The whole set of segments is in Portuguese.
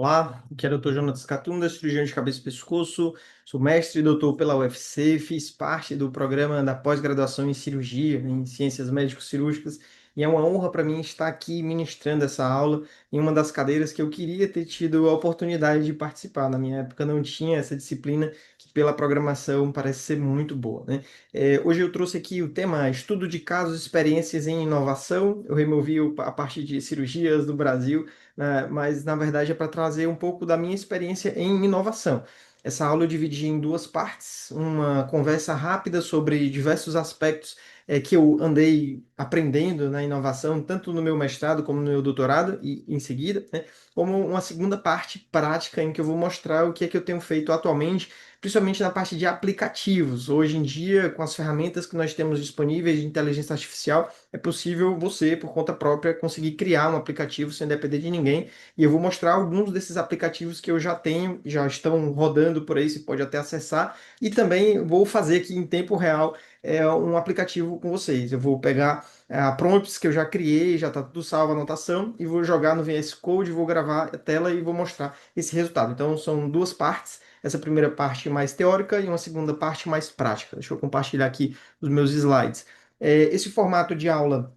Olá, aqui é o Dr. Jonas Catunda, cirurgião de cabeça e pescoço, sou mestre e doutor pela UFC, fiz parte do programa da pós-graduação em cirurgia, em ciências médico-cirúrgicas, e é uma honra para mim estar aqui ministrando essa aula em uma das cadeiras que eu queria ter tido a oportunidade de participar. Na minha época não tinha essa disciplina que pela programação parece ser muito boa, né? Hoje eu trouxe aqui o tema Estudo de casos e experiências em inovação, eu removi a parte de cirurgias do Brasil, né, mas na verdade é para trazer um pouco da minha experiência em inovação. Essa aula eu dividi em duas partes, uma conversa rápida sobre diversos aspectos que eu andei aprendendo na inovação, tanto no meu mestrado como no meu doutorado, e em seguida, né, como uma segunda parte prática em que eu vou mostrar o que é que eu tenho feito atualmente, principalmente na parte de aplicativos. Hoje em dia, com as ferramentas que nós temos disponíveis de inteligência artificial, é possível você, por conta própria, conseguir criar um aplicativo sem depender de ninguém. E eu vou mostrar alguns desses aplicativos que eu já tenho, já estão rodando por aí, você pode até acessar. E também vou fazer aqui em tempo real um aplicativo com vocês. Eu vou pegar prompts que eu já criei, já está tudo salvo a anotação, e vou jogar no VS Code, vou gravar a tela e vou mostrar esse resultado. Então são duas partes. Essa primeira parte mais teórica e uma segunda parte mais prática. Deixa eu compartilhar aqui os meus slides. Esse formato de aula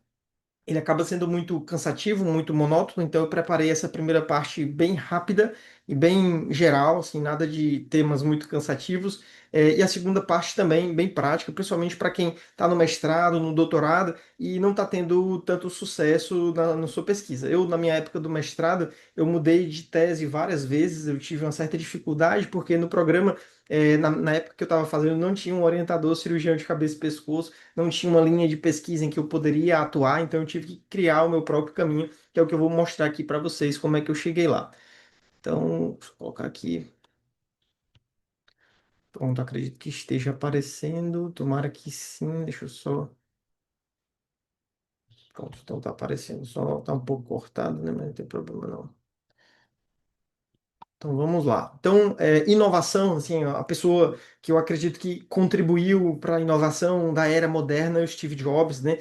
ele acaba sendo muito cansativo, muito monótono, então eu preparei essa primeira parte bem rápida e bem geral, assim, nada de temas muito cansativos, e a segunda parte também bem prática, principalmente para quem está no mestrado, no doutorado e não está tendo tanto sucesso na sua pesquisa. Eu, na minha época do mestrado, eu mudei de tese várias vezes, eu tive uma certa dificuldade, porque no programa, na época que eu estava fazendo, não tinha um orientador cirurgião de cabeça e pescoço, não tinha uma linha de pesquisa em que eu poderia atuar, então eu tive que criar o meu próprio caminho, que é o que eu vou mostrar aqui para vocês como é que eu cheguei lá. Então, deixa eu colocar aqui. Pronto, acredito que esteja aparecendo. Tomara que sim. Deixa eu só. Pronto, então tá aparecendo. Só tá um pouco cortado, né? Mas não tem problema não. Então vamos lá. Então, inovação, assim, a pessoa que eu acredito que contribuiu para a inovação da era moderna é o Steve Jobs, né?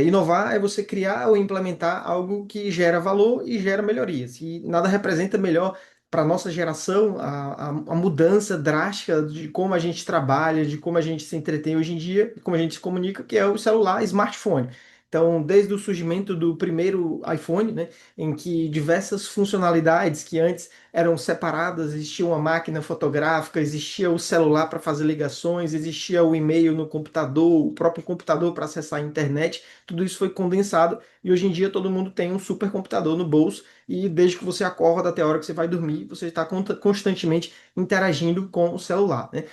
Inovar é você criar ou implementar algo que gera valor e gera melhorias. E nada representa melhor para a nossa geração a mudança drástica de como a gente trabalha, de como a gente se entretém hoje em dia, como a gente se comunica, que é o celular, smartphone. Então, desde o surgimento do primeiro iPhone, né, em que diversas funcionalidades que antes eram separadas, existia uma máquina fotográfica, existia o celular para fazer ligações, existia o e-mail no computador, o próprio computador para acessar a internet, tudo isso foi condensado e hoje em dia todo mundo tem um supercomputador no bolso e desde que você acorda até a hora que você vai dormir, você está constantemente interagindo com o celular, né?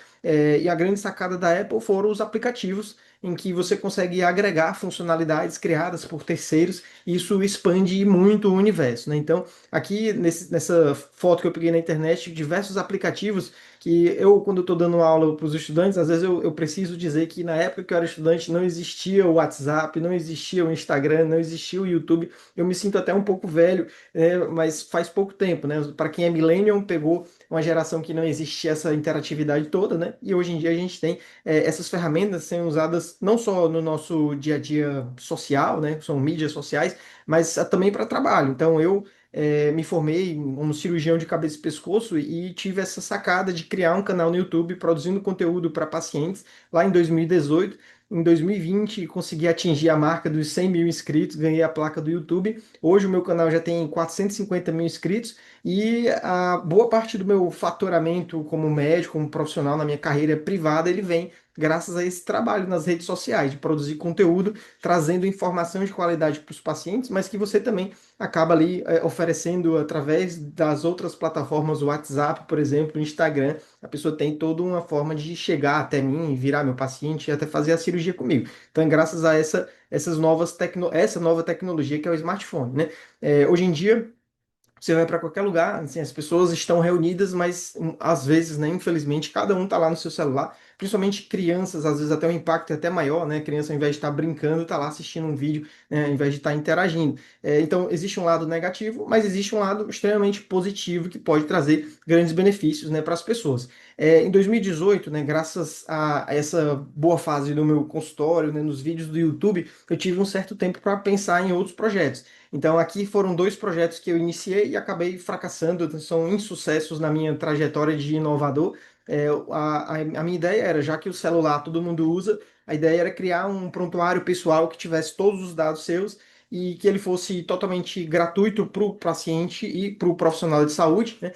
E a grande sacada da Apple foram os aplicativos em que você consegue agregar funcionalidades criadas por terceiros e isso expande muito o universo, né? Então, aqui nessa foto que eu peguei na internet, diversos aplicativos que eu, quando estou dando aula para os estudantes, às vezes eu preciso dizer que na época que eu era estudante não existia o WhatsApp, não existia o Instagram, não existia o YouTube. Eu me sinto até um pouco velho, mas faz pouco tempo, né? Para quem é millennial, pegou uma geração que não existia essa interatividade toda, né? E hoje em dia a gente tem essas ferramentas sendo usadas não só no nosso dia a dia social, né? São mídias sociais, mas também para trabalho. Então eu me formei como cirurgião de cabeça e pescoço e tive essa sacada de criar um canal no YouTube produzindo conteúdo para pacientes lá em 2018. Em 2020, consegui atingir a marca dos 100 mil inscritos, ganhei a placa do YouTube. Hoje o meu canal já tem 450 mil inscritos e a boa parte do meu faturamento como médico, como profissional na minha carreira privada, ele vem graças a esse trabalho nas redes sociais, de produzir conteúdo, trazendo informação de qualidade para os pacientes, mas que você também acaba ali oferecendo através das outras plataformas, o WhatsApp, por exemplo, o Instagram, a pessoa tem toda uma forma de chegar até mim, virar meu paciente e até fazer a cirurgia comigo. Então, é graças a essa nova tecnologia que é o smartphone, né? Hoje em dia você vai para qualquer lugar, assim, as pessoas estão reunidas, mas às vezes, né, infelizmente, cada um está lá no seu celular. principalmente crianças, às vezes até o impacto é até maior, né? A criança, ao invés de estar brincando, está lá assistindo um vídeo, né? Ao invés de estar interagindo. Então, existe um lado negativo, mas existe um lado extremamente positivo que pode trazer grandes benefícios, né, para as pessoas. Em 2018, né, graças a essa boa fase do meu consultório, né, nos vídeos do YouTube, eu tive um certo tempo para pensar em outros projetos. Então, aqui foram dois projetos que eu iniciei e acabei fracassando, então, são insucessos na minha trajetória de inovador. A minha ideia era, já que o celular todo mundo usa, a ideia era criar um prontuário pessoal que tivesse todos os dados seus e que ele fosse totalmente gratuito para o paciente e para o profissional de saúde, né?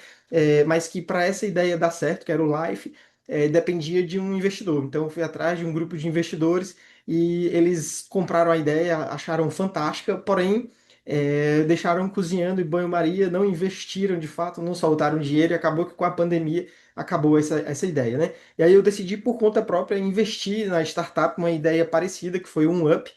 Mas que para essa ideia dar certo, que era o Life, dependia de um investidor. Então, eu fui atrás de um grupo de investidores e eles compraram a ideia, acharam fantástica, porém deixaram cozinhando em banho-maria, não investiram de fato, não soltaram dinheiro e acabou que com a pandemia acabou essa ideia, né? E aí eu decidi por conta própria investir na startup, uma ideia parecida, que foi um Up,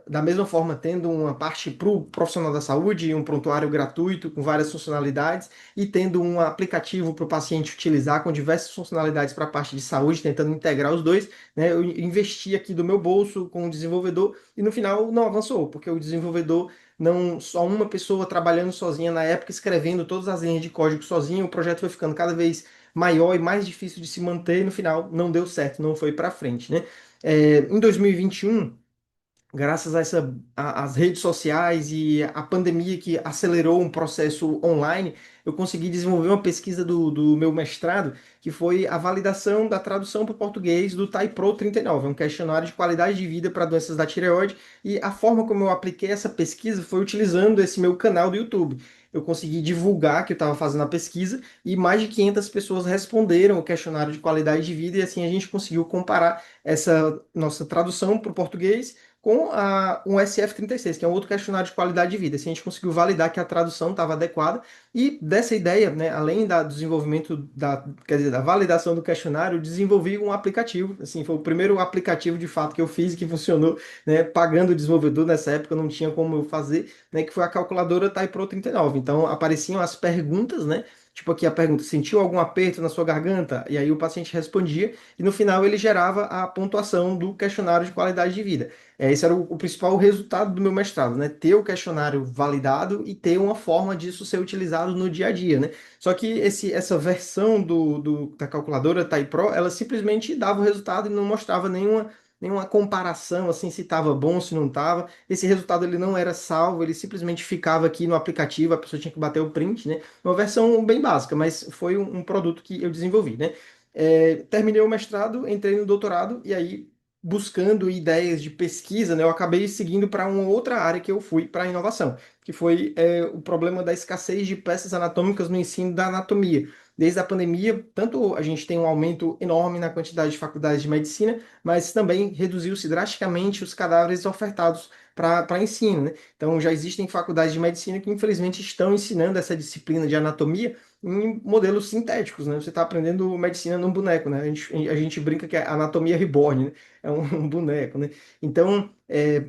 da mesma forma, tendo uma parte para o profissional da saúde, um prontuário gratuito com várias funcionalidades, e tendo um aplicativo para o paciente utilizar com diversas funcionalidades para a parte de saúde, tentando integrar os dois, né? Eu investi aqui do meu bolso com o desenvolvedor e no final não avançou, porque o desenvolvedor não, só uma pessoa trabalhando sozinha na época, escrevendo todas as linhas de código sozinha, o projeto foi ficando cada vez maior e mais difícil de se manter, e no final não deu certo, não foi para frente, né? Em 2021, graças a às redes sociais e a pandemia que acelerou um processo online, eu consegui desenvolver uma pesquisa do meu mestrado, que foi a validação da tradução para o português do TaiPro 39, um questionário de qualidade de vida para doenças da tireoide, e a forma como eu apliquei essa pesquisa foi utilizando esse meu canal do YouTube. Eu consegui divulgar que eu estava fazendo a pesquisa e mais de 500 pessoas responderam o questionário de qualidade de vida, e assim a gente conseguiu comparar essa nossa tradução para o português com um SF-36, que é um outro questionário de qualidade de vida. Assim, a gente conseguiu validar que a tradução estava adequada e dessa ideia, né, além do desenvolvimento quer dizer, da validação do questionário, eu desenvolvi um aplicativo. Assim, foi o primeiro aplicativo de fato que eu fiz que funcionou, né, pagando o desenvolvedor. Nessa época não tinha como eu fazer, né, que foi a calculadora TaiPro 39. Então apareciam as perguntas, né? Tipo aqui a pergunta, sentiu algum aperto na sua garganta? E aí o paciente respondia e no final ele gerava a pontuação do questionário de qualidade de vida. Esse era o principal resultado do meu mestrado, né? Ter o questionário validado e ter uma forma disso ser utilizado no dia a dia, né? Só que essa versão da calculadora TaiPro, ela simplesmente dava o resultado e não mostrava nenhuma comparação, assim, se estava bom, se não estava. Esse resultado ele não era salvo, ele simplesmente ficava aqui no aplicativo, a pessoa tinha que bater o print, né? Uma versão bem básica, mas foi um produto que eu desenvolvi, né? Terminei o mestrado, entrei no doutorado e aí buscando ideias de pesquisa, né, eu acabei seguindo para uma outra área que eu fui para a inovação, que foi o problema da escassez de peças anatômicas no ensino da anatomia. Desde a pandemia, tanto a gente tem um aumento enorme na quantidade de faculdades de medicina, mas também reduziu-se drasticamente os cadáveres ofertados para ensino, né? Então já existem faculdades de medicina que infelizmente estão ensinando essa disciplina de anatomia em modelos sintéticos, né? Você está aprendendo medicina num boneco, né? A gente brinca que é anatomia reborn, né? É um boneco, né? Então,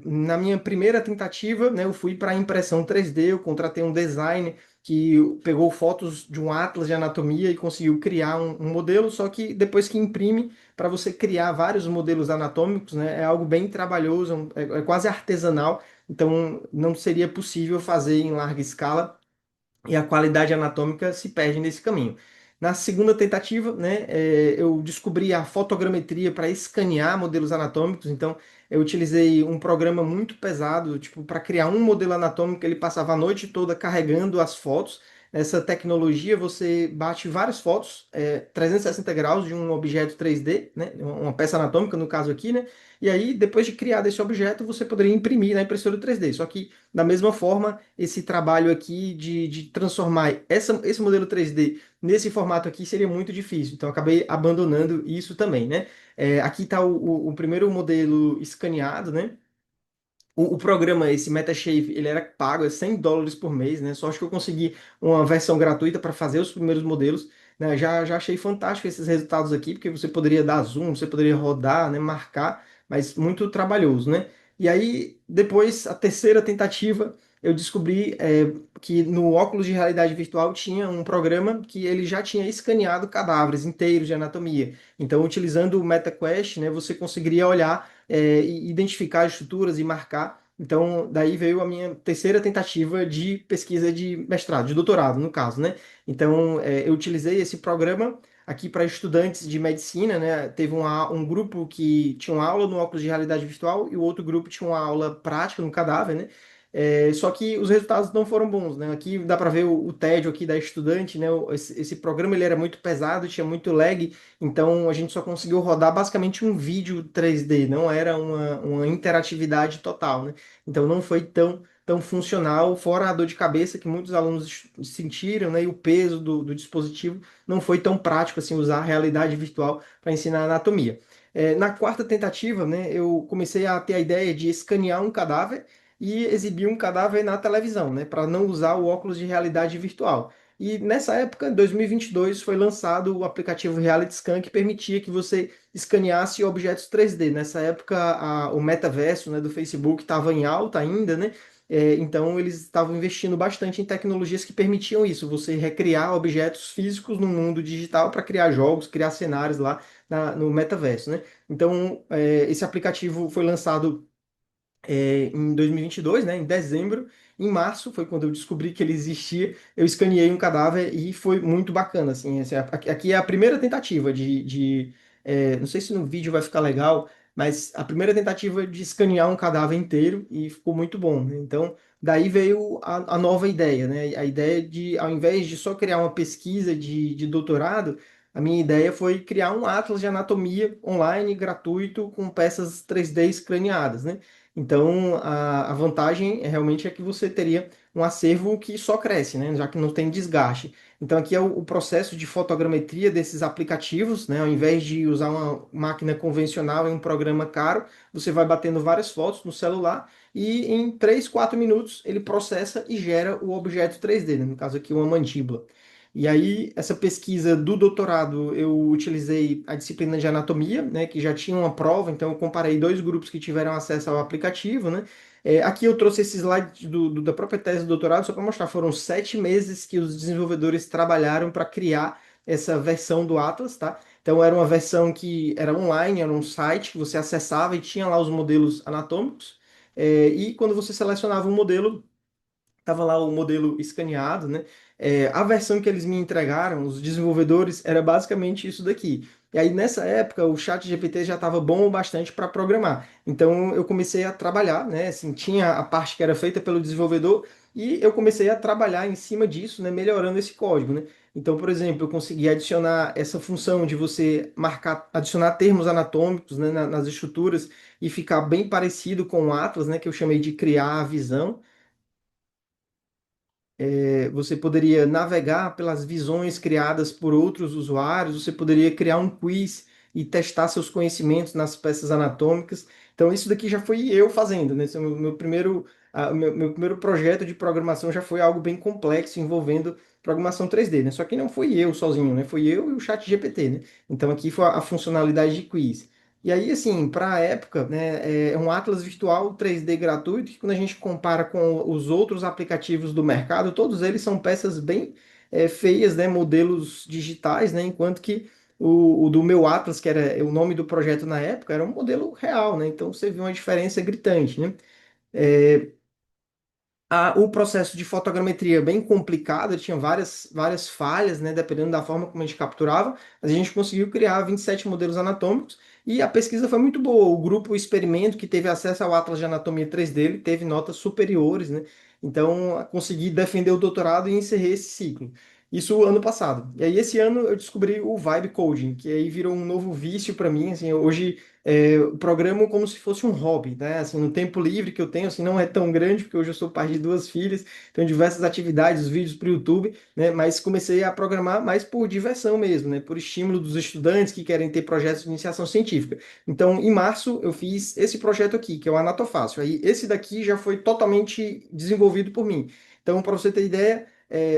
na minha primeira tentativa, né, eu fui para impressão 3D, eu contratei um designer que pegou fotos de um atlas de anatomia e conseguiu criar um modelo, só que depois que imprime, para você criar vários modelos anatômicos, né, é algo bem trabalhoso, é quase artesanal, então não seria possível fazer em larga escala e a qualidade anatômica se perde nesse caminho. Na segunda tentativa, né, eu descobri a fotogrametria para escanear modelos anatômicos, então eu utilizei um programa muito pesado, tipo, para criar um modelo anatômico, ele passava a noite toda carregando as fotos. Essa tecnologia, você bate várias fotos, 360 graus de um objeto 3D, né, uma peça anatômica, no caso aqui, né, e aí, depois de criar esse objeto, você poderia imprimir na impressora 3D. Só que, da mesma forma, esse trabalho aqui de transformar esse modelo 3D nesse formato aqui seria muito difícil. Então, eu acabei abandonando isso também, né? Aqui está o primeiro modelo escaneado, né? O programa, esse MetaShave, ele era pago, é US$ 100 por mês, né? Só acho que eu consegui uma versão gratuita para fazer os primeiros modelos, né? Já achei fantástico esses resultados aqui, porque você poderia dar zoom, você poderia rodar, né? Marcar, mas muito trabalhoso, né? E aí, depois, a terceira tentativa, eu descobri que no óculos de realidade virtual tinha um programa que ele já tinha escaneado cadáveres inteiros de anatomia. Então, utilizando o MetaQuest, né, você conseguiria olhar e identificar as estruturas e marcar. Então, daí veio a minha terceira tentativa de pesquisa de mestrado, de doutorado, no caso, né? Então, eu utilizei esse programa aqui para estudantes de medicina, né? Teve um grupo que tinha uma aula no óculos de realidade virtual e o outro grupo tinha uma aula prática no cadáver, né? Só que os resultados não foram bons, né? Aqui dá para ver o tédio aqui da estudante, né? Esse programa ele era muito pesado, tinha muito lag, então a gente só conseguiu rodar basicamente um vídeo 3D, não era uma interatividade total, né? Então não foi tão funcional, fora a dor de cabeça que muitos alunos sentiram, né? E o peso do dispositivo não foi tão prático assim usar a realidade virtual para ensinar anatomia. Na quarta tentativa, né, eu comecei a ter a ideia de escanear um cadáver e exibir um cadáver na televisão, né, para não usar o óculos de realidade virtual. E nessa época, em 2022, foi lançado o aplicativo Reality Scan que permitia que você escaneasse objetos 3D. Nessa época, o metaverso, né, do Facebook estava em alta ainda, né? Então, eles estavam investindo bastante em tecnologias que permitiam isso, você recriar objetos físicos no mundo digital para criar jogos, criar cenários lá no metaverso, né? Então, esse aplicativo foi lançado em 2022, né, em dezembro. Em março foi quando eu descobri que ele existia. Eu escaneei um cadáver e foi muito bacana. Assim, aqui é a primeira tentativa não sei se no vídeo vai ficar legal, mas a primeira tentativa de escanear um cadáver inteiro e ficou muito bom, né? Então, daí veio a nova ideia, né? A ideia de, ao invés de só criar uma pesquisa de doutorado, a minha ideia foi criar um atlas de anatomia online gratuito com peças 3D escaneadas, né? Então, a vantagem realmente é que você teria um acervo que só cresce, né? Já que não tem desgaste. Então, aqui é o processo de fotogrametria desses aplicativos, né? Ao invés de usar uma máquina convencional em um programa caro, você vai batendo várias fotos no celular e em 3, 4 minutos ele processa e gera o objeto 3D, né? No caso aqui, uma mandíbula. E aí, essa pesquisa do doutorado, eu utilizei a disciplina de anatomia, né, que já tinha uma prova, então eu comparei dois grupos que tiveram acesso ao aplicativo, né. Aqui eu trouxe esse slide da própria tese do doutorado, só para mostrar, foram 7 meses que os desenvolvedores trabalharam para criar essa versão do Atlas, tá? Então era uma versão que era online, era um site que você acessava e tinha lá os modelos anatômicos, e quando você selecionava um modelo, tava lá o modelo escaneado, né? A versão que eles me entregaram, os desenvolvedores, era basicamente isso daqui. E aí, nessa época, o chat GPT já estava bom o bastante para programar. Então, eu comecei a trabalhar, né? Assim, tinha a parte que era feita pelo desenvolvedor e eu comecei a trabalhar em cima disso, né? Melhorando esse código, né? Então, por exemplo, eu consegui adicionar essa função de você marcar, adicionar termos anatômicos, né, nas estruturas e ficar bem parecido com o Atlas, né? Que eu chamei de criar a visão. Você poderia navegar pelas visões criadas por outros usuários, você poderia criar um quiz e testar seus conhecimentos nas peças anatômicas. Então, isso daqui já fui eu fazendo, né? Esse é o meu primeiro, meu primeiro projeto de programação já foi algo bem complexo, envolvendo programação 3D, né? Só que não fui eu sozinho, né? Fui eu e o chat GPT, né? Então, aqui foi a funcionalidade de quiz. E aí, assim, para a época, né, é um Atlas virtual 3D gratuito, que quando a gente compara com os outros aplicativos do mercado, todos eles são peças bem feias, né, modelos digitais, né, enquanto que o do meu Atlas, que era o nome do projeto na época, era um modelo real, né, então você vê uma diferença gritante, né. O processo de fotogrametria é bem complicado, ele tinha várias falhas, né, dependendo da forma como a gente capturava, mas a gente conseguiu criar 27 modelos anatômicos e a pesquisa foi muito boa. O grupo experimento que teve acesso ao Atlas de Anatomia 3D, ele teve notas superiores, né? Então, consegui defender o doutorado e encerrei esse ciclo. Isso ano passado. E aí, esse ano, eu descobri o Vibe Coding, que aí virou um novo vício para mim. Assim, hoje, eu programo como se fosse um hobby, né? Assim, no tempo livre que eu tenho, assim, não é tão grande, porque hoje eu sou pai de duas filhas, tenho diversas atividades, vídeos para o YouTube, né? Mas comecei a programar mais por diversão mesmo, né? Por estímulo dos estudantes que querem ter projetos de iniciação científica. Então, em março, eu fiz esse projeto aqui, que é o Anatofácil. Aí, esse daqui já foi totalmente desenvolvido por mim. Então, para você ter ideia,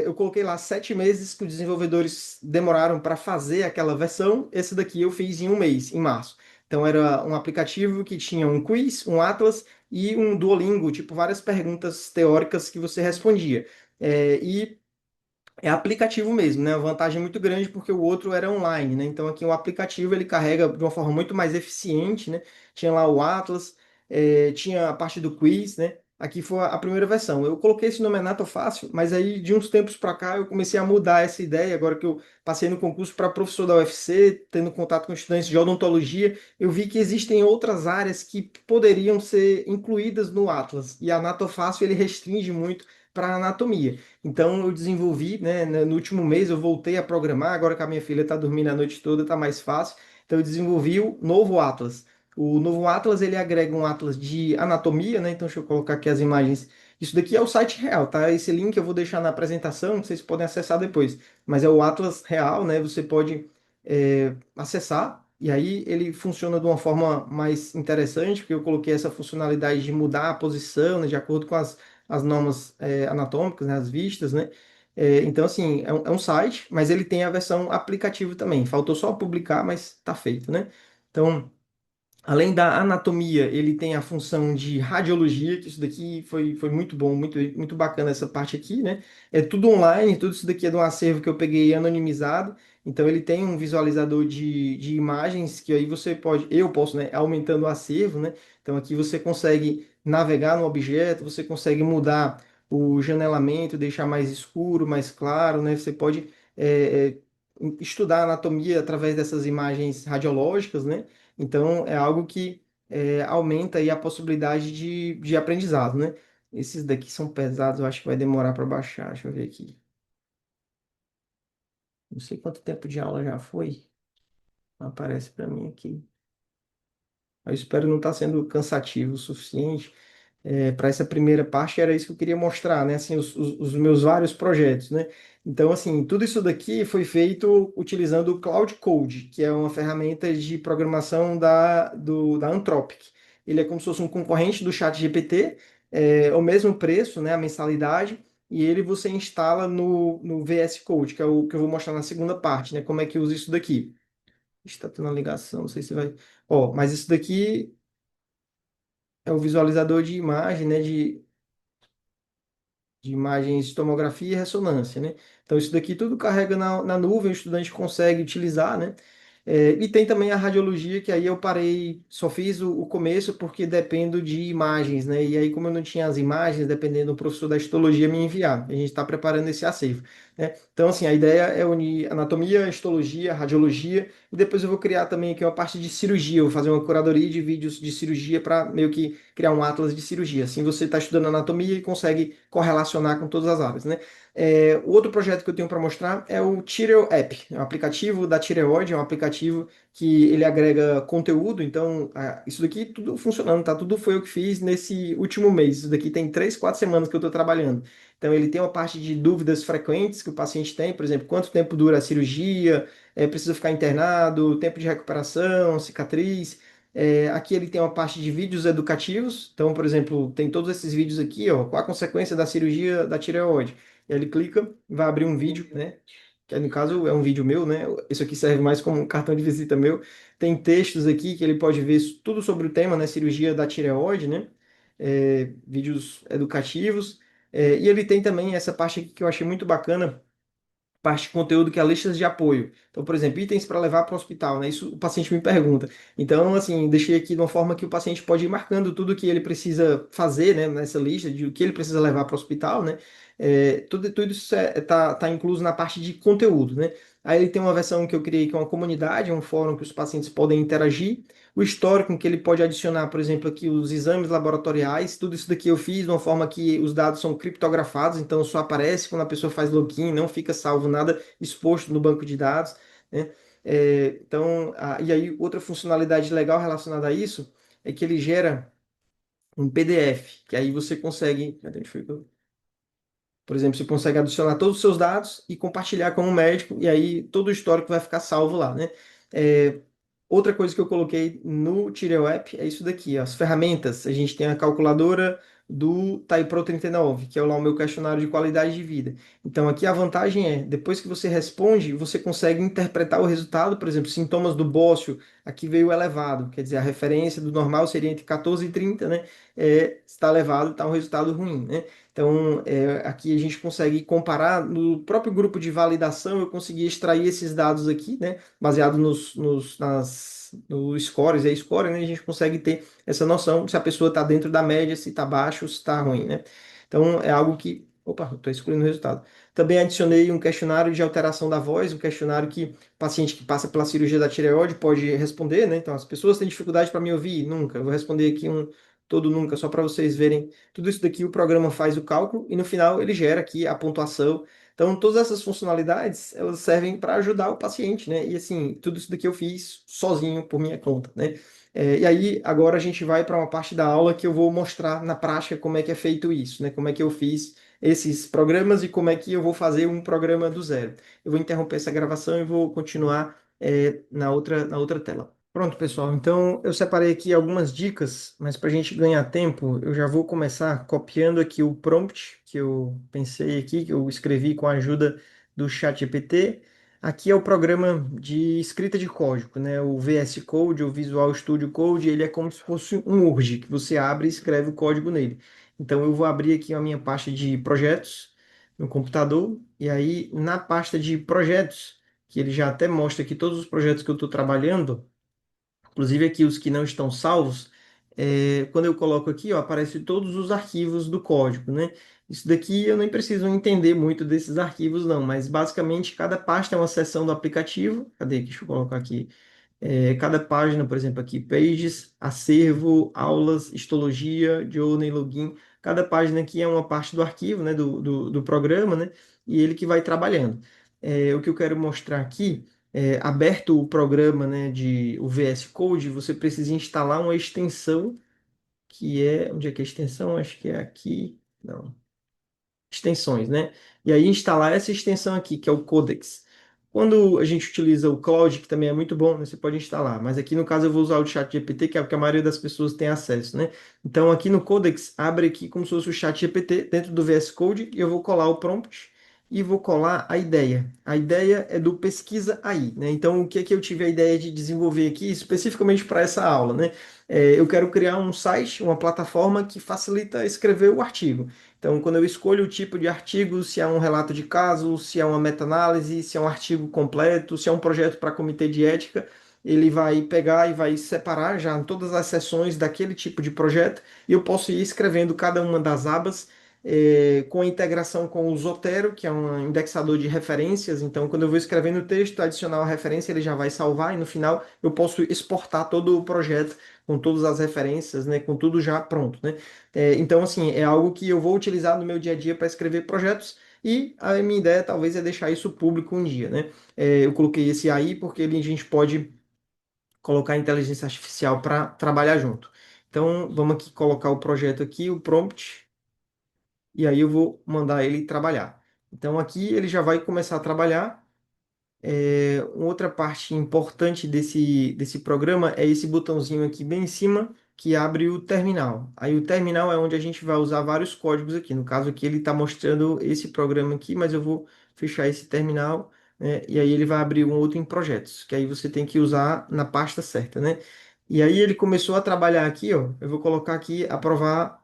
eu coloquei lá 7 meses que os desenvolvedores demoraram para fazer aquela versão. Esse daqui eu fiz em um mês, em março. Então era um aplicativo que tinha um quiz, um atlas e um Duolingo, tipo várias perguntas teóricas que você respondia. E é aplicativo mesmo, né? A vantagem é muito grande porque o outro era online, né? Então aqui o aplicativo ele carrega de uma forma muito mais eficiente, né? Tinha lá o Atlas, tinha a parte do quiz, né? Aqui foi a primeira versão. Eu coloquei esse nome Anato Fácil, mas aí de uns tempos para cá eu comecei a mudar essa ideia. Agora que eu passei no concurso para professor da UFC, tendo contato com estudantes de odontologia, eu vi que existem outras áreas que poderiam ser incluídas no Atlas. E a Anato Fácil ele restringe muito para anatomia. Então eu desenvolvi, né, no último mês eu voltei a programar, agora que a minha filha está dormindo a noite toda, está mais fácil. Então eu desenvolvi o novo Atlas. O novo Atlas ele agrega um Atlas de anatomia, né? Então deixa eu colocar aqui as imagens. Isso daqui é o site real, tá? Esse link eu vou deixar na apresentação, vocês podem acessar depois. Mas é o Atlas real, né? Você pode acessar e aí ele funciona de uma forma mais interessante, porque eu coloquei essa funcionalidade de mudar a posição, né, de acordo com as normas anatômicas, né, as vistas, né? Então, assim, é um site, mas ele tem a versão aplicativo também. Faltou só publicar, mas tá feito, né? Então, além da anatomia, ele tem a função de radiologia, que isso daqui foi muito bom, muito bacana essa parte aqui, né? É tudo online, tudo isso daqui é de um acervo que eu peguei anonimizado. Então ele tem um visualizador de imagens que aí você pode, eu posso, né, aumentando o acervo, né? Então aqui você consegue navegar no objeto, você consegue mudar o janelamento, deixar mais escuro, mais claro, né? Você pode estudar anatomia através dessas imagens radiológicas, né? Então, é algo que aumenta aí a possibilidade de aprendizado, né? Esses daqui são pesados, eu acho que vai demorar para baixar. Deixa eu ver aqui. Não sei quanto tempo de aula já foi. Aparece para mim aqui. Eu espero não estar sendo cansativo o suficiente. Para essa primeira parte era isso que eu queria mostrar, né? Assim, os meus vários projetos, né? Então, assim, tudo isso daqui foi feito utilizando o Cloud Code, que é uma ferramenta de programação da Anthropic. Ele é como se fosse um concorrente do ChatGPT, é o mesmo preço, né? A mensalidade, e ele você instala no VS Code, que é o que eu vou mostrar na segunda parte, né? Como é que usa isso daqui. Está tendo uma ligação, não sei se vai. Ó, mas isso daqui é o visualizador de imagem, né? De imagens de tomografia e ressonância, né? Então, isso daqui tudo carrega na nuvem, o estudante consegue utilizar, né? E tem também a radiologia, que aí eu parei, só fiz o começo porque dependo de imagens, né? E aí, como eu não tinha as imagens, dependendo do professor da histologia me enviar, a gente está preparando esse acervo, né? Então, assim, a ideia é unir anatomia, histologia, radiologia, e depois eu vou criar também aqui uma parte de cirurgia, eu vou fazer uma curadoria de vídeos de cirurgia para meio que criar um atlas de cirurgia. Assim você está estudando anatomia e consegue correlacionar com todas as áreas, né? O outro projeto que eu tenho para mostrar é o Tireo App, é um aplicativo da Tireoide, é um aplicativo que ele agrega conteúdo, então isso daqui tudo funcionando, tá? Tudo foi eu que fiz nesse último mês. Isso daqui tem 3, 4 semanas que eu estou trabalhando. Então ele tem uma parte de dúvidas frequentes que o paciente tem, por exemplo, quanto tempo dura a cirurgia, precisa ficar internado, tempo de recuperação, cicatriz. Aqui ele tem uma parte de vídeos educativos. Então, por exemplo, tem todos esses vídeos aqui, ó, qual a consequência da cirurgia da tireoide. E aí ele clica, vai abrir um vídeo, né? Que no caso é um vídeo meu, né? Isso aqui serve mais como um cartão de visita meu. Tem textos aqui que ele pode ver tudo sobre o tema, né? Cirurgia da tireoide, né? Vídeos educativos. E ele tem também essa parte aqui que eu achei muito bacana, parte de conteúdo que é listas de apoio. Então, por exemplo, itens para levar para o hospital, né? Isso o paciente me pergunta. Então, assim, deixei aqui de uma forma que o paciente pode ir marcando tudo que ele precisa fazer, né, nessa lista de o que ele precisa levar para o hospital, né? Tudo isso tá incluso na parte de conteúdo, né? Aí ele tem uma versão que eu criei que é uma comunidade, um fórum que os pacientes podem interagir, o histórico que ele pode adicionar, por exemplo, aqui os exames laboratoriais, tudo isso daqui eu fiz de uma forma que os dados são criptografados, então só aparece quando a pessoa faz login, não fica salvo nada exposto no banco de dados, né? Então, e aí outra funcionalidade legal relacionada a isso é que ele gera um PDF, que aí você consegue, cadê onde foi que por exemplo, você consegue adicionar todos os seus dados e compartilhar com o médico, e aí todo o histórico vai ficar salvo lá, né? É, Outra coisa que eu coloquei no Tireo App é isso daqui, ó, as ferramentas. A gente tem a calculadora, do TAIPRO 39, que é lá o meu questionário de qualidade de vida. Então, aqui a vantagem é, depois que você responde, você consegue interpretar o resultado, por exemplo, sintomas do bócio, aqui veio elevado, quer dizer, a referência do normal seria entre 14 e 30, né? Está elevado, está um resultado ruim, né? Então, aqui a gente consegue comparar no próprio grupo de validação, eu consegui extrair esses dados aqui, né? Baseado nos scores, score, né? A gente consegue ter essa noção se a pessoa está dentro da média, se está baixo, se está ruim, né? Então, é algo que. Opa, estou excluindo o resultado. Também adicionei um questionário de alteração da voz, um questionário que o paciente que passa pela cirurgia da tireoide pode responder, né? Então, as pessoas têm dificuldade para me ouvir? Nunca. Eu vou responder aqui um todo nunca, só para vocês verem. Tudo isso daqui o programa faz o cálculo e no final ele gera aqui a pontuação. Então, todas essas funcionalidades, elas servem para ajudar o paciente, né? E assim, tudo isso daqui eu fiz sozinho por minha conta, né? E aí, agora a gente vai para uma parte da aula que eu vou mostrar na prática como é que é feito isso, né? Como é que eu fiz esses programas e como é que eu vou fazer um programa do zero. Eu vou interromper essa gravação e vou continuar, na outra tela. Pronto, pessoal. Então, eu separei aqui algumas dicas, mas para a gente ganhar tempo, eu já vou começar copiando aqui o prompt que eu pensei aqui, que eu escrevi com a ajuda do ChatGPT. Aqui é o programa de escrita de código, né? O VS Code, o Visual Studio Code, ele é como se fosse um Word, que você abre e escreve o código nele. Então eu vou abrir aqui a minha pasta de projetos no computador, e aí na pasta de projetos, que ele já até mostra aqui todos os projetos que eu estou trabalhando, inclusive aqui os que não estão salvos, quando eu coloco aqui, ó, aparece todos os arquivos do código, né? Isso daqui eu nem preciso entender muito desses arquivos, não, mas basicamente cada pasta é uma seção do aplicativo. Cadê? Deixa eu colocar aqui. Cada página, por exemplo, aqui, pages, acervo, aulas, histologia, journey, login. Cada página aqui é uma parte do arquivo, né, do programa, né, e ele que vai trabalhando. O que eu quero mostrar aqui, aberto o programa, né, o VS Code, você precisa instalar uma extensão que onde é que é a extensão? Acho que é aqui, não, extensões, né? E aí instalar essa extensão aqui, que é o Codex. Quando a gente utiliza o Cloud, que também é muito bom, né, você pode instalar, mas aqui no caso eu vou usar o ChatGPT, que é o que a maioria das pessoas tem acesso, né? Então aqui no Codex, abre aqui como se fosse o ChatGPT dentro do VS Code e eu vou colar o prompt e vou colar a ideia. A ideia é do Pesquisa aí, né? Então o que é que eu tive a ideia de desenvolver aqui especificamente para essa aula, né? Eu quero criar um site, uma plataforma que facilita escrever o artigo. Então, quando eu escolho o tipo de artigo, se é um relato de caso, se é uma meta-análise, se é um artigo completo, se é um projeto para comitê de ética, ele vai pegar e vai separar já todas as seções daquele tipo de projeto e eu posso ir escrevendo cada uma das abas com a integração com o Zotero, que é um indexador de referências. Então, quando eu vou escrevendo o texto, adicionar a referência, ele já vai salvar e no final eu posso exportar todo o projeto com todas as referências, né, com tudo já pronto, né? Então, assim, é algo que eu vou utilizar no meu dia a dia para escrever projetos e a minha ideia talvez é deixar isso público um dia, né? Eu coloquei esse aí porque a gente pode colocar a inteligência artificial para trabalhar junto. Então, vamos aqui colocar o projeto aqui, o prompt, e aí eu vou mandar ele trabalhar. Então, aqui ele já vai começar a trabalhar. Uma outra parte importante desse programa é esse botãozinho aqui bem em cima que abre o terminal. Aí o terminal é onde a gente vai usar vários códigos aqui. No caso aqui ele está mostrando esse programa aqui, mas eu vou fechar esse terminal, né? E aí ele vai abrir um outro em projetos, que aí você tem que usar na pasta certa, né? E aí ele começou a trabalhar aqui, ó. Eu vou colocar aqui aprovar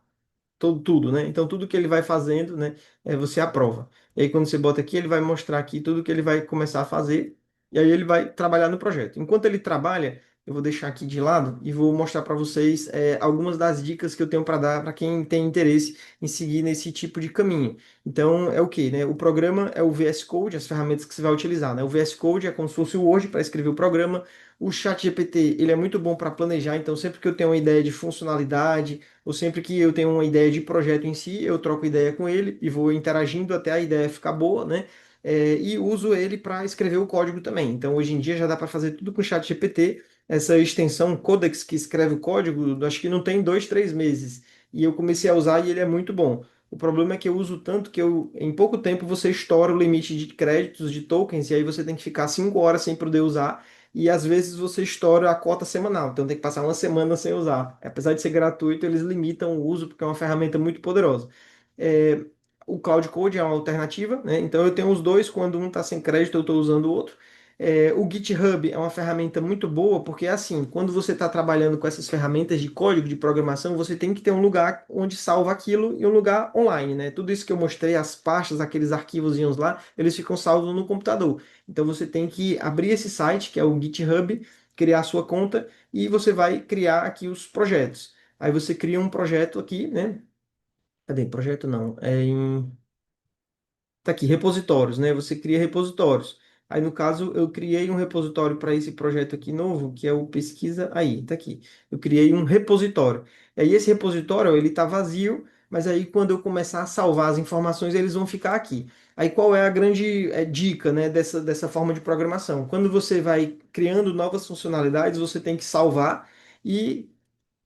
tudo, né? Então, tudo que ele vai fazendo, né, você aprova. E aí, quando você bota aqui, ele vai mostrar aqui tudo que ele vai começar a fazer, e aí ele vai trabalhar no projeto. Enquanto ele trabalha, eu vou deixar aqui de lado e vou mostrar para vocês algumas das dicas que eu tenho para dar para quem tem interesse em seguir nesse tipo de caminho. Então, é o que, né? O programa é o VS Code, as ferramentas que você vai utilizar, né? O VS Code é como se fosse o Word para escrever o programa. O ChatGPT, ele é muito bom para planejar, então sempre que eu tenho uma ideia de funcionalidade, ou sempre que eu tenho uma ideia de projeto em si, eu troco ideia com ele e vou interagindo até a ideia ficar boa, né? E uso ele para escrever o código também. Então, hoje em dia já dá para fazer tudo com o ChatGPT. Essa extensão Codex que escreve o código, acho que não tem 2, 3 meses. E eu comecei a usar e ele é muito bom. O problema é que eu uso tanto que em pouco tempo você estoura o limite de créditos, de tokens, e aí você tem que ficar 5 horas sem poder usar, e às vezes você estoura a cota semanal, então tem que passar uma semana sem usar. Apesar de ser gratuito, eles limitam o uso porque é uma ferramenta muito poderosa. É, o Cloud Code é uma alternativa, né? Então eu tenho os dois, quando um está sem crédito, eu estou usando o outro. O GitHub é uma ferramenta muito boa, porque assim, quando você está trabalhando com essas ferramentas de código de programação, você tem que ter um lugar onde salva aquilo e um lugar online, né? Tudo isso que eu mostrei, as pastas, aqueles arquivozinhos lá, eles ficam salvos no computador. Então você tem que abrir esse site, que é o GitHub, criar sua conta e você vai criar aqui os projetos. Aí você cria um projeto aqui, né? Cadê? Projeto não. Tá aqui, repositórios, né? Você cria repositórios. Aí, no caso, eu criei um repositório para esse projeto aqui novo, que é o pesquisa. Aí, tá aqui. Eu criei um repositório. E aí, esse repositório, ele tá vazio, mas aí, quando eu começar a salvar as informações, eles vão ficar aqui. Aí, qual é a grande dica, né, dessa forma de programação? Quando você vai criando novas funcionalidades, você tem que salvar e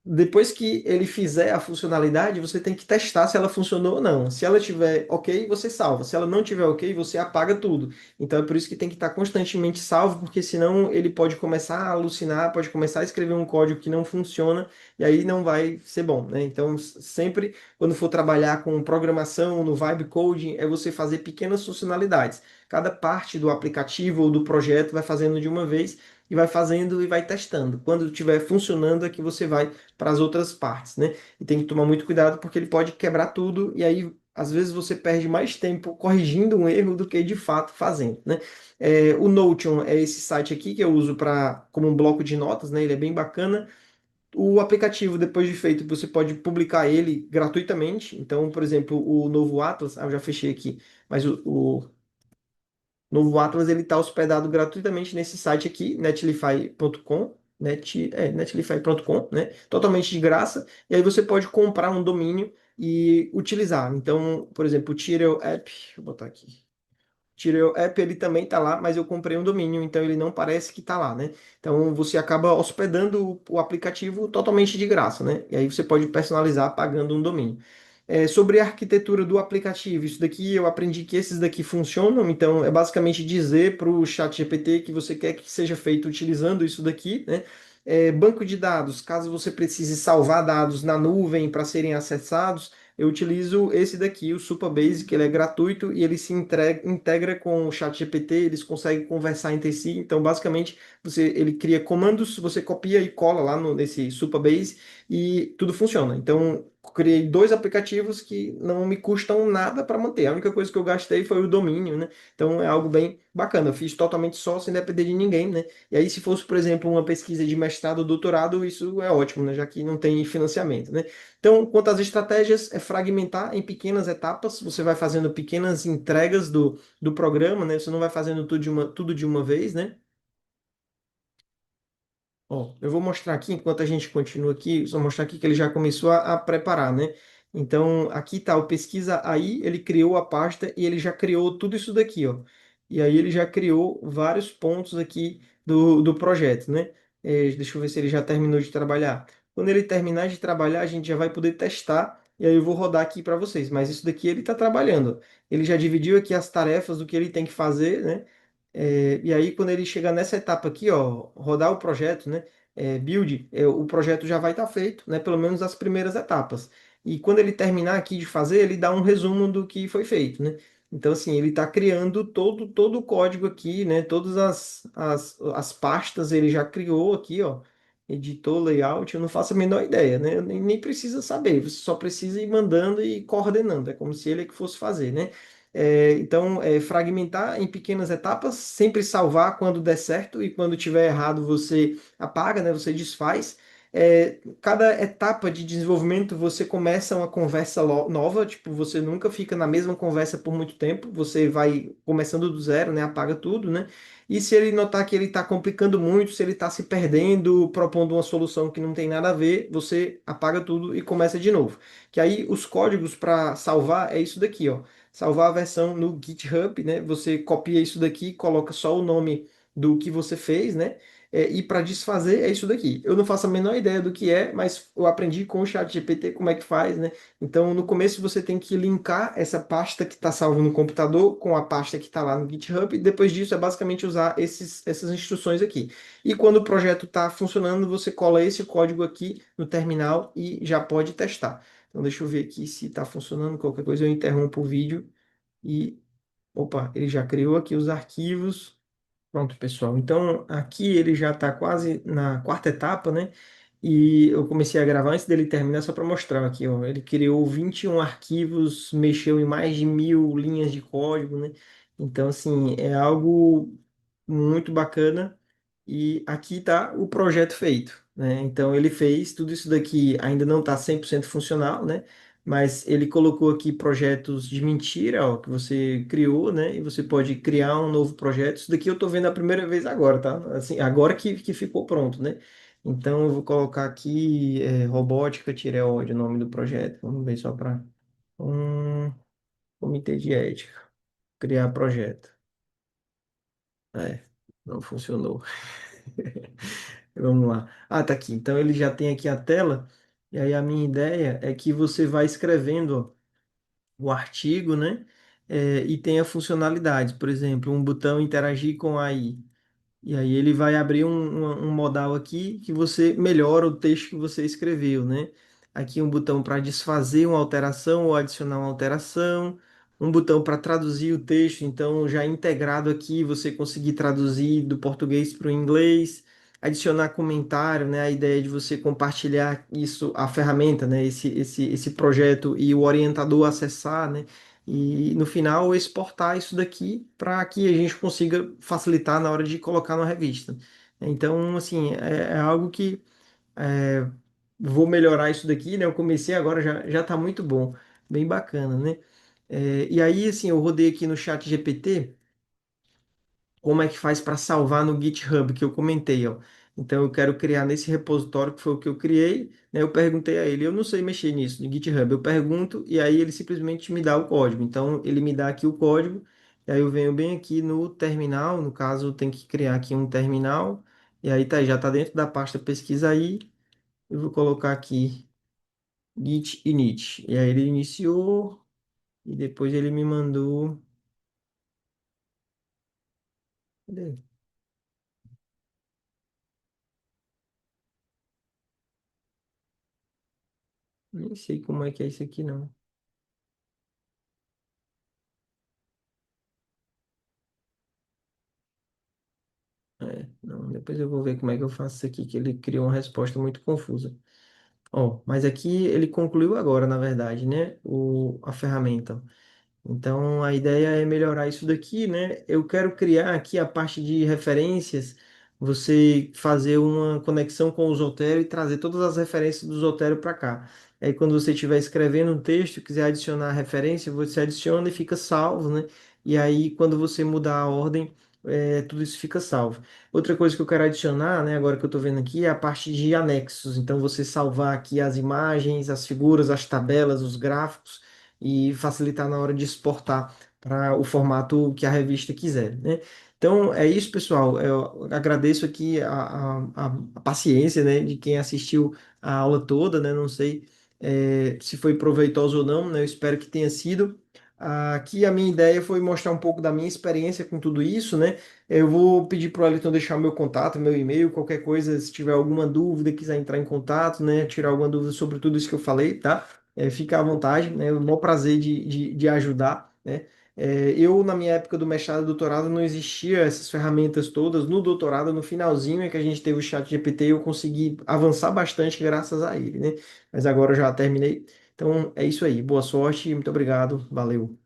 depois que ele fizer a funcionalidade, você tem que testar se ela funcionou ou não. Se ela tiver ok, você salva. Se ela não tiver ok, você apaga tudo. Então é por isso que tem que estar constantemente salvo, porque senão ele pode começar a alucinar, pode começar a escrever um código que não funciona e aí não vai ser bom, né? Então sempre quando for trabalhar com programação no Vibe Coding, é você fazer pequenas funcionalidades. Cada parte do aplicativo ou do projeto vai fazendo de uma vez e vai fazendo e vai testando. Quando estiver funcionando é que você vai para as outras partes, né? E tem que tomar muito cuidado porque ele pode quebrar tudo e aí às vezes você perde mais tempo corrigindo um erro do que de fato fazendo, né? O Notion é esse site aqui que eu uso para como um bloco de notas, né? Ele é bem bacana. O aplicativo, depois de feito, você pode publicar ele gratuitamente. Então, por exemplo, o novo Atlas, eu já fechei aqui, mas o novo Atlas ele está hospedado gratuitamente nesse site aqui, netlify.com, netlify.com, né? Totalmente de graça. E aí você pode comprar um domínio e utilizar. Então, por exemplo, o Tiro App, deixa eu botar aqui. Tiro App ele também está lá, mas eu comprei um domínio, então ele não parece que está lá, né? Então você acaba hospedando o aplicativo totalmente de graça, né? E aí você pode personalizar pagando um domínio. Sobre a arquitetura do aplicativo, isso daqui eu aprendi que esses daqui funcionam, então é basicamente dizer para o ChatGPT que você quer que seja feito utilizando isso daqui, né? Banco de dados, caso você precise salvar dados na nuvem para serem acessados, eu utilizo esse daqui, o Supabase, que ele é gratuito e ele se integra com o ChatGPT, eles conseguem conversar entre si. Então, basicamente, ele cria comandos, você copia e cola lá nesse Supabase e tudo funciona. Então, criei dois aplicativos que não me custam nada para manter. A única coisa que eu gastei foi o domínio, né? Então, é algo bem bacana. Eu fiz totalmente só, sem depender de ninguém, né? E aí, se fosse, por exemplo, uma pesquisa de mestrado ou doutorado, isso é ótimo, né? Já que não tem financiamento, né? Então, quanto às estratégias, é fragmentar em pequenas etapas. Você vai fazendo pequenas entregas do programa, né? Você não vai fazendo tudo de uma vez, né? Ó, eu vou mostrar aqui, enquanto a gente continua aqui, só mostrar aqui que ele já começou a preparar, né? Então, aqui tá o pesquisa aí, ele criou a pasta e ele já criou tudo isso daqui, ó. E aí ele já criou vários pontos aqui do projeto, né? Deixa eu ver se ele já terminou de trabalhar. Quando ele terminar de trabalhar, a gente já vai poder testar e aí eu vou rodar aqui para vocês. Mas isso daqui ele está trabalhando. Ele já dividiu aqui as tarefas do que ele tem que fazer, né? E aí, quando ele chegar nessa etapa aqui, ó, rodar o projeto, né? Build, o projeto já vai estar feito, né? Pelo menos as primeiras etapas. E quando ele terminar aqui de fazer, ele dá um resumo do que foi feito, né? Então, assim, ele está criando todo o código aqui, né? Todas as pastas ele já criou aqui, ó. Editor, layout, eu não faço a menor ideia, né? Eu nem precisa saber, você só precisa ir mandando e coordenando. É como se ele é que fosse fazer, né? Então, fragmentar em pequenas etapas, sempre salvar quando der certo e quando tiver errado você apaga, né? Você desfaz. Cada etapa de desenvolvimento você começa uma conversa nova, tipo, você nunca fica na mesma conversa por muito tempo, você vai começando do zero, né? Apaga tudo, né? E se ele notar que ele está complicando muito, se ele está se perdendo, propondo uma solução que não tem nada a ver, você apaga tudo e começa de novo. Que aí os códigos para salvar é isso daqui, ó, salvar a versão no GitHub, né? Você copia isso daqui, coloca só o nome do que você fez, né? e para desfazer é isso daqui. Eu não faço a menor ideia do que é, mas eu aprendi com o ChatGPT como é que faz, né? Então, no começo você tem que linkar essa pasta que está salva no computador com a pasta que está lá no GitHub, e depois disso é basicamente usar essas instruções aqui. E quando o projeto está funcionando, você cola esse código aqui no terminal e já pode testar. Então, deixa eu ver aqui se está funcionando. Qualquer coisa eu interrompo o vídeo e. Opa, ele já criou aqui os arquivos. Pronto, pessoal. Então, aqui ele já está quase na quarta etapa, né? E eu comecei a gravar antes dele terminar, só para mostrar aqui, ó. Ele criou 21 arquivos, mexeu em mais de 1.000 linhas de código, né? Então, assim, é algo muito bacana. E aqui está o projeto feito, né? Então, ele fez tudo isso daqui, ainda não está 100% funcional, né? Mas ele colocou aqui projetos de mentira, ó, que você criou, né? E você pode criar um novo projeto. Isso daqui eu estou vendo a primeira vez agora, tá? Assim, agora que ficou pronto, né? Então eu vou colocar aqui robótica tireoide, o nome do projeto. Vamos ver só para um comitê de ética. Criar projeto. É, não funcionou. Vamos lá. Ah, tá aqui. Então ele já tem aqui a tela. E aí a minha ideia é que você vai escrevendo, ó, o artigo, né? E tem a funcionalidade, por exemplo, um botão interagir com a AI. E aí ele vai abrir um modal aqui que você melhora o texto que você escreveu, né? Aqui um botão para desfazer uma alteração ou adicionar uma alteração, um botão para traduzir o texto, então já integrado aqui você conseguir traduzir do português para o inglês, adicionar comentário, né? A ideia de você compartilhar isso, a ferramenta, né? Esse projeto e o orientador acessar, né? E no final exportar isso daqui para que a gente consiga facilitar na hora de colocar na revista. Então, assim, é algo que é, vou melhorar isso daqui, né? Eu comecei agora, já está muito bom, bem bacana, né? E aí, assim, eu rodei aqui no chat GPT como é que faz para salvar no GitHub que eu comentei, ó. Então eu quero criar nesse repositório que foi o que eu criei, né? Eu perguntei a ele, eu não sei mexer nisso no GitHub. Eu pergunto e aí ele simplesmente me dá o código. Então ele me dá aqui o código, e aí eu venho bem aqui no terminal, no caso tem que criar aqui um terminal, e aí tá, já está dentro da pasta pesquisa aí. Eu vou colocar aqui git init. E aí ele iniciou e depois ele me mandou, cadê? Nem sei como é que é isso aqui não. Não, depois eu vou ver como é que eu faço isso aqui, que ele criou uma resposta muito confusa. Ó, mas aqui ele concluiu agora, na verdade, né? A ferramenta. Então, a ideia é melhorar isso daqui, né? Eu quero criar aqui a parte de referências, você fazer uma conexão com o Zotero e trazer todas as referências do Zotero para cá. Aí, quando você estiver escrevendo um texto, quiser adicionar a referência, você adiciona e fica salvo, né? E aí, quando você mudar a ordem, tudo isso fica salvo. Outra coisa que eu quero adicionar, né, agora que eu estou vendo aqui, é a parte de anexos. Então, você salvar aqui as imagens, as figuras, as tabelas, os gráficos e facilitar na hora de exportar para o formato que a revista quiser, né? Então é isso, pessoal. Eu agradeço aqui a paciência, né, de quem assistiu a aula toda, né? Não sei se foi proveitoso ou não, né? Eu espero que tenha sido. Aqui a minha ideia foi mostrar um pouco da minha experiência com tudo isso, né? Eu vou pedir para o Wellington deixar o meu contato, meu e-mail, qualquer coisa, se tiver alguma dúvida, quiser entrar em contato, né? Tirar alguma dúvida sobre tudo isso que eu falei, tá? Fica à vontade, né? É um maior prazer de ajudar, né? Eu, na minha época do mestrado e doutorado, não existia essas ferramentas todas. No doutorado, no finalzinho, é que a gente teve o chat GPT e eu consegui avançar bastante graças a ele, né? Mas agora eu já terminei. Então, é isso aí. Boa sorte, muito obrigado, valeu.